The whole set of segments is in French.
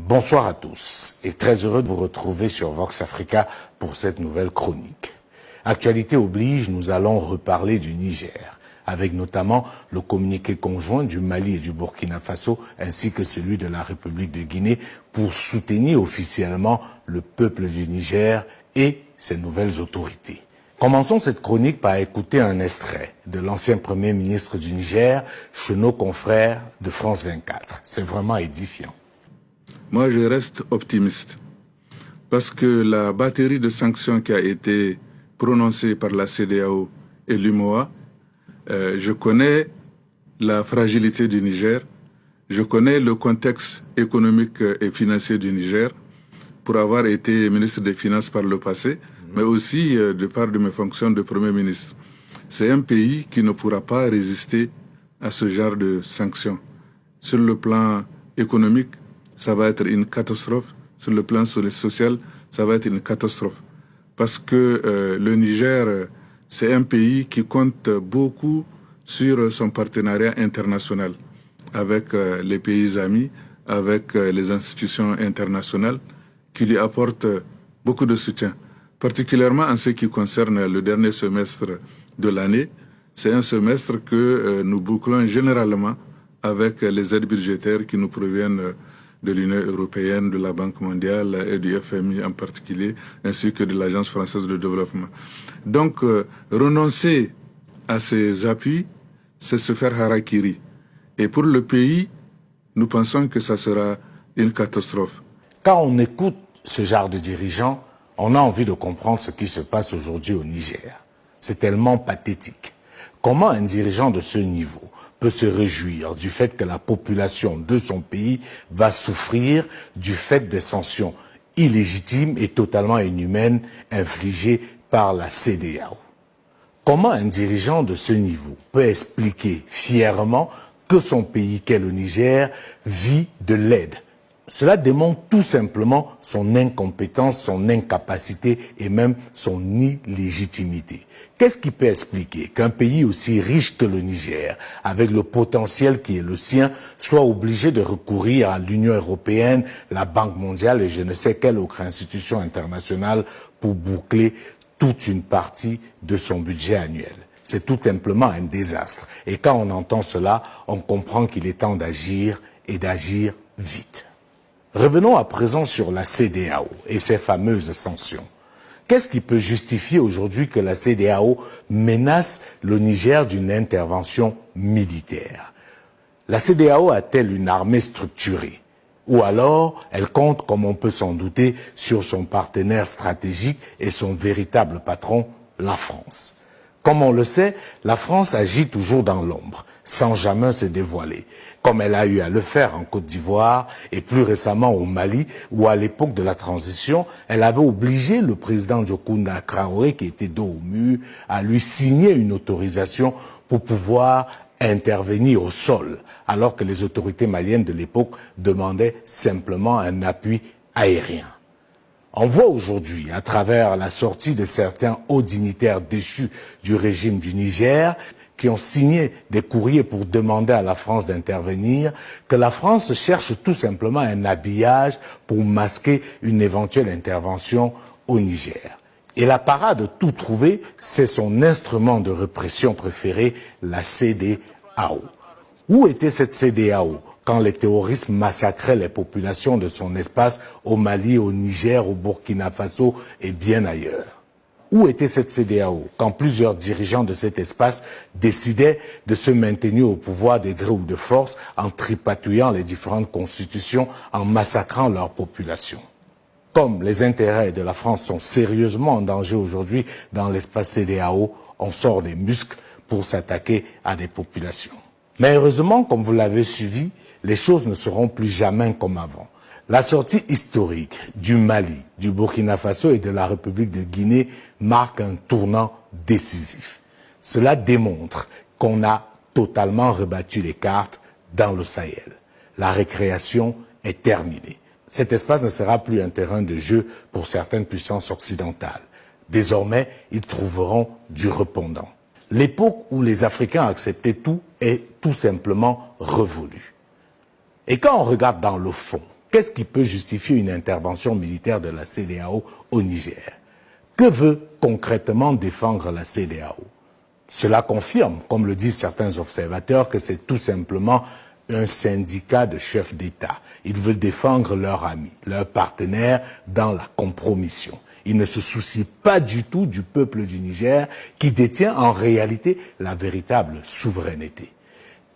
Bonsoir à tous et très heureux de vous retrouver sur Vox Africa pour cette nouvelle chronique. Actualité oblige, nous allons reparler du Niger, avec notamment le communiqué conjoint du Mali et du Burkina Faso ainsi que celui de la République de Guinée pour soutenir officiellement le peuple du Niger et ses nouvelles autorités. Commençons cette chronique par écouter un extrait de l'ancien Premier ministre du Niger chez nos confrères de France 24. C'est vraiment édifiant. Moi, je reste optimiste parce que la batterie de sanctions qui a été prononcée par la CEDEAO et l'UMOA, je connais la fragilité du Niger, je connais le contexte économique et financier du Niger pour avoir été ministre des Finances par le passé, mais aussi de par de mes fonctions de Premier ministre. C'est un pays qui ne pourra pas résister à ce genre de sanctions. Sur le plan économique, ça va être une catastrophe. Sur le plan social, ça va être une catastrophe. Parce que le Niger, c'est un pays qui compte beaucoup sur son partenariat international avec les pays amis, avec les institutions internationales qui lui apportent beaucoup de soutien. Particulièrement en ce qui concerne le dernier semestre de l'année, c'est un semestre que nous bouclons généralement avec les aides budgétaires qui nous proviennent de l'Union européenne, de la Banque mondiale et du FMI en particulier, ainsi que de l'Agence française de développement. Donc, renoncer à ces appuis, c'est se faire harakiri. Et pour le pays, nous pensons que ça sera une catastrophe. Quand on écoute ce genre de dirigeants, on a envie de comprendre ce qui se passe aujourd'hui au Niger. C'est tellement pathétique. Comment un dirigeant de ce niveau peut se réjouir du fait que la population de son pays va souffrir du fait des sanctions illégitimes et totalement inhumaines infligées par la CEDEAO? Comment un dirigeant de ce niveau peut expliquer fièrement que son pays, qu'est le Niger, vit de l'aide? Cela démontre tout simplement son incompétence, son incapacité et même son illégitimité. Qu'est-ce qui peut expliquer qu'un pays aussi riche que le Niger, avec le potentiel qui est le sien, soit obligé de recourir à l'Union européenne, la Banque mondiale et je ne sais quelle autre institution internationale pour boucler toute une partie de son budget annuel? C'est tout simplement un désastre. Et quand on entend cela, on comprend qu'il est temps d'agir et d'agir vite. Revenons à présent sur la CEDEAO et ses fameuses sanctions. Qu'est-ce qui peut justifier aujourd'hui que la CEDEAO menace le Niger d'une intervention militaire? La CEDEAO a-t-elle une armée structurée? Ou alors, elle compte, comme on peut s'en douter, sur son partenaire stratégique et son véritable patron, la France. Comme on le sait, la France agit toujours dans l'ombre, sans jamais se dévoiler, comme elle a eu à le faire en Côte d'Ivoire et plus récemment au Mali, où à l'époque de la transition, elle avait obligé le président Jokunda Traoré, qui était dos au mur, à lui signer une autorisation pour pouvoir intervenir au sol, alors que les autorités maliennes de l'époque demandaient simplement un appui aérien. On voit aujourd'hui, à travers la sortie de certains hauts dignitaires déchus du régime du Niger, qui ont signé des courriers pour demander à la France d'intervenir, que la France cherche tout simplement un habillage pour masquer une éventuelle intervention au Niger. Et la parade tout trouvé, c'est son instrument de répression préféré, la CEDEAO. Où était cette CEDEAO quand les terroristes massacraient les populations de son espace au Mali, au Niger, au Burkina Faso et bien ailleurs? Où était cette CEDEAO quand plusieurs dirigeants de cet espace décidaient de se maintenir au pouvoir de gré ou de force en tripatouillant les différentes constitutions, en massacrant leur population? Comme les intérêts de la France sont sérieusement en danger aujourd'hui dans l'espace CEDEAO, on sort des muscles pour s'attaquer à des populations. Mais heureusement, comme vous l'avez suivi, les choses ne seront plus jamais comme avant. La sortie historique du Mali, du Burkina Faso et de la République de Guinée marque un tournant décisif. Cela démontre qu'on a totalement rebattu les cartes dans le Sahel. La récréation est terminée. Cet espace ne sera plus un terrain de jeu pour certaines puissances occidentales. Désormais, ils trouveront du répondant. L'époque où les Africains acceptaient tout est tout simplement révolue. Et quand on regarde dans le fond, qu'est-ce qui peut justifier une intervention militaire de la CEDEAO au Niger? Que veut concrètement défendre la CEDEAO? Cela confirme, comme le disent certains observateurs, que c'est tout simplement un syndicat de chefs d'État. Ils veulent défendre leurs amis, leurs partenaires dans la compromission. Ils ne se soucient pas du tout du peuple du Niger qui détient en réalité la véritable souveraineté.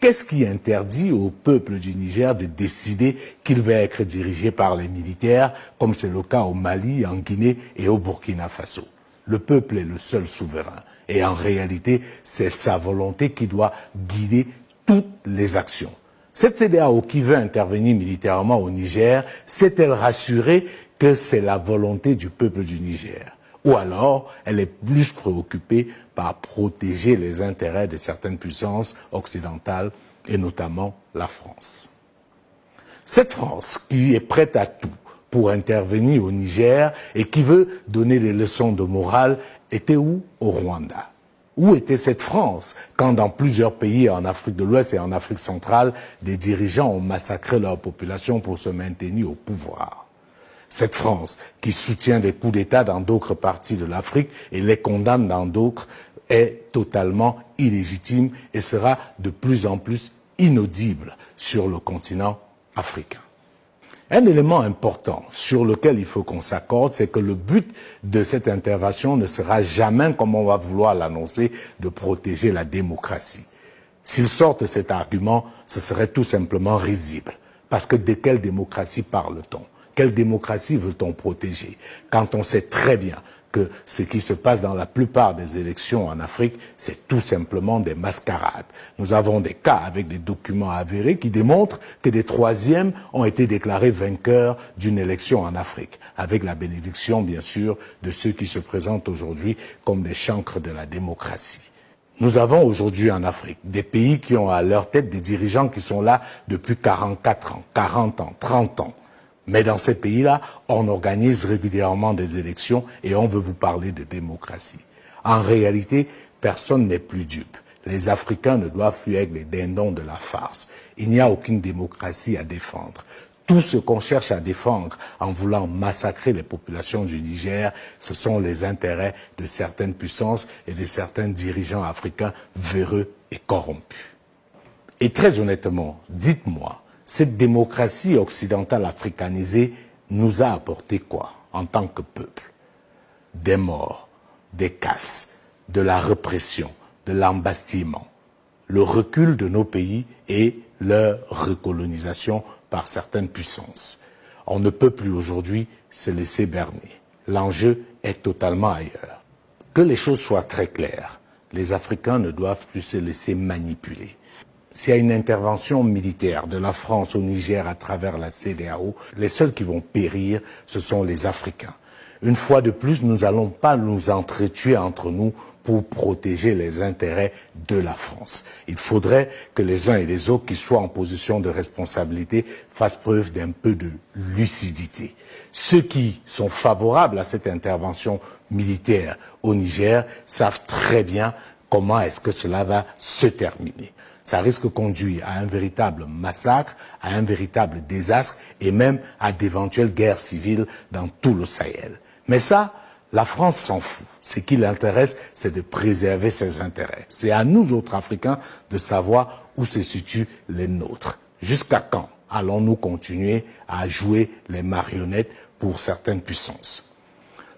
Qu'est-ce qui interdit au peuple du Niger de décider qu'il va être dirigé par les militaires, comme c'est le cas au Mali, en Guinée et au Burkina Faso? Le peuple est le seul souverain. Et en réalité, c'est sa volonté qui doit guider toutes les actions. Cette CEDEAO qui veut intervenir militairement au Niger, s'est-elle rassurée que c'est la volonté du peuple du Niger? Ou alors, elle est plus préoccupée par protéger les intérêts de certaines puissances occidentales, et notamment la France. Cette France qui est prête à tout pour intervenir au Niger et qui veut donner des leçons de morale, était où? Au Rwanda. Où était cette France quand dans plusieurs pays en Afrique de l'Ouest et en Afrique centrale, des dirigeants ont massacré leur population pour se maintenir au pouvoir? Cette France qui soutient des coups d'État dans d'autres parties de l'Afrique et les condamne dans d'autres est totalement illégitime et sera de plus en plus inaudible sur le continent africain. Un élément important sur lequel il faut qu'on s'accorde, c'est que le but de cette intervention ne sera jamais, comme on va vouloir l'annoncer, de protéger la démocratie. S'ils sortent cet argument, ce serait tout simplement risible. Parce que de quelle démocratie parle-t-on? Quelle démocratie veut-on protéger? Quand on sait très bien que ce qui se passe dans la plupart des élections en Afrique, c'est tout simplement des mascarades. Nous avons des cas avec des documents avérés qui démontrent que des troisièmes ont été déclarés vainqueurs d'une élection en Afrique, avec la bénédiction, bien sûr, de ceux qui se présentent aujourd'hui comme des chancres de la démocratie. Nous avons aujourd'hui en Afrique des pays qui ont à leur tête des dirigeants qui sont là depuis 44 ans, 40 ans, 30 ans. Mais dans ces pays-là, on organise régulièrement des élections et on veut vous parler de démocratie. En réalité, personne n'est plus dupe. Les Africains ne doivent plus être les dindons de la farce. Il n'y a aucune démocratie à défendre. Tout ce qu'on cherche à défendre en voulant massacrer les populations du Niger, ce sont les intérêts de certaines puissances et de certains dirigeants africains véreux et corrompus. Et très honnêtement, dites-moi, cette démocratie occidentale africanisée nous a apporté quoi en tant que peuple? Des morts, des casses, de la répression, de l'embastillement, le recul de nos pays et leur recolonisation par certaines puissances. On ne peut plus aujourd'hui se laisser berner. L'enjeu est totalement ailleurs. Que les choses soient très claires, les Africains ne doivent plus se laisser manipuler. S'il y a une intervention militaire de la France au Niger à travers la CEDEAO, les seuls qui vont périr, ce sont les Africains. Une fois de plus, nous n'allons pas nous entretuer entre nous pour protéger les intérêts de la France. Il faudrait que les uns et les autres qui soient en position de responsabilité fassent preuve d'un peu de lucidité. Ceux qui sont favorables à cette intervention militaire au Niger savent très bien comment est-ce que cela va se terminer. Ça risque de conduire à un véritable massacre, à un véritable désastre et même à d'éventuelles guerres civiles dans tout le Sahel. Mais ça, la France s'en fout. Ce qui l'intéresse, c'est de préserver ses intérêts. C'est à nous autres Africains de savoir où se situent les nôtres. Jusqu'à quand allons-nous continuer à jouer les marionnettes pour certaines puissances?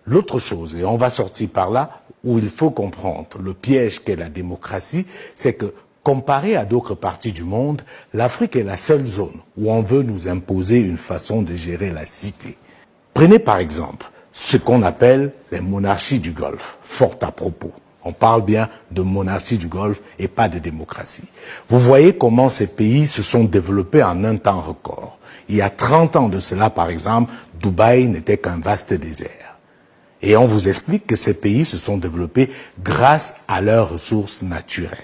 L'autre chose, et on va sortir par là, où il faut comprendre le piège qu'est la démocratie, c'est que comparé à d'autres parties du monde, l'Afrique est la seule zone où on veut nous imposer une façon de gérer la cité. Prenez par exemple ce qu'on appelle les monarchies du Golfe, fort à propos. On parle bien de monarchie du Golfe et pas de démocratie. Vous voyez comment ces pays se sont développés en un temps record. Il y a 30 ans de cela, par exemple, Dubaï n'était qu'un vaste désert. Et on vous explique que ces pays se sont développés grâce à leurs ressources naturelles.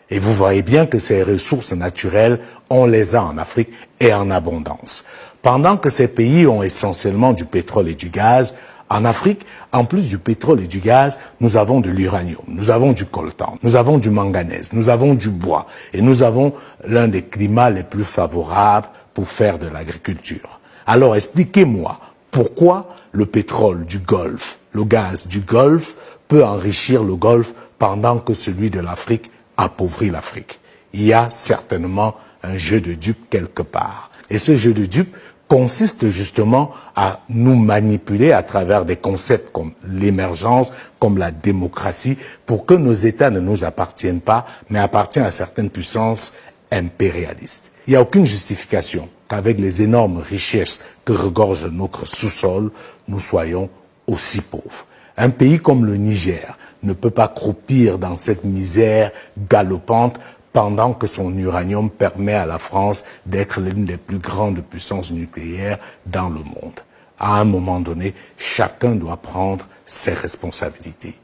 Et vous voyez bien que ces ressources naturelles, on les a en Afrique et en abondance. Pendant que ces pays ont essentiellement du pétrole et du gaz, En Afrique, en plus du pétrole et du gaz, nous avons de l'uranium, nous avons du coltan, nous avons du manganèse, nous avons du bois et nous avons l'un des climats les plus favorables pour faire de l'agriculture. Alors expliquez-moi pourquoi le pétrole du Golfe, le gaz du Golfe peut enrichir le Golfe pendant que celui de l'Afrique appauvrit l'Afrique. Il y a certainement un jeu de dupes quelque part. Et ce jeu de dupes consiste justement à nous manipuler à travers des concepts comme l'émergence, comme la démocratie, pour que nos États ne nous appartiennent pas, mais appartiennent à certaines puissances impérialistes. Il n'y a aucune justification qu'avec les énormes richesses que regorge notre sous-sol, nous soyons aussi pauvres. Un pays comme le Niger ne peut pas croupir dans cette misère galopante pendant que son uranium permet à la France d'être l'une des plus grandes puissances nucléaires dans le monde. À un moment donné, chacun doit prendre ses responsabilités.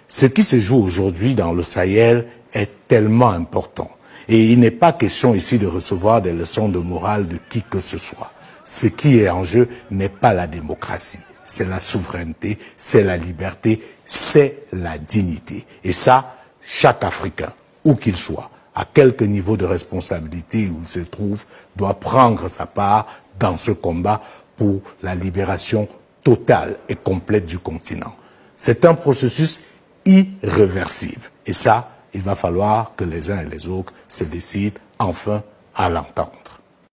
Ce qui se joue aujourd'hui dans le Sahel est tellement important. Et il n'est pas question ici de recevoir des leçons de morale de qui que ce soit. Ce qui est en jeu n'est pas la démocratie, c'est la souveraineté, c'est la liberté, c'est la dignité. Et ça, chaque Africain, où qu'il soit, à quelque niveau de responsabilité où il se trouve, doit prendre sa part dans ce combat pour la libération totale et complète du continent. C'est un processus irréversible. Et ça, il va falloir que les uns et les autres se décident enfin à l'entendre.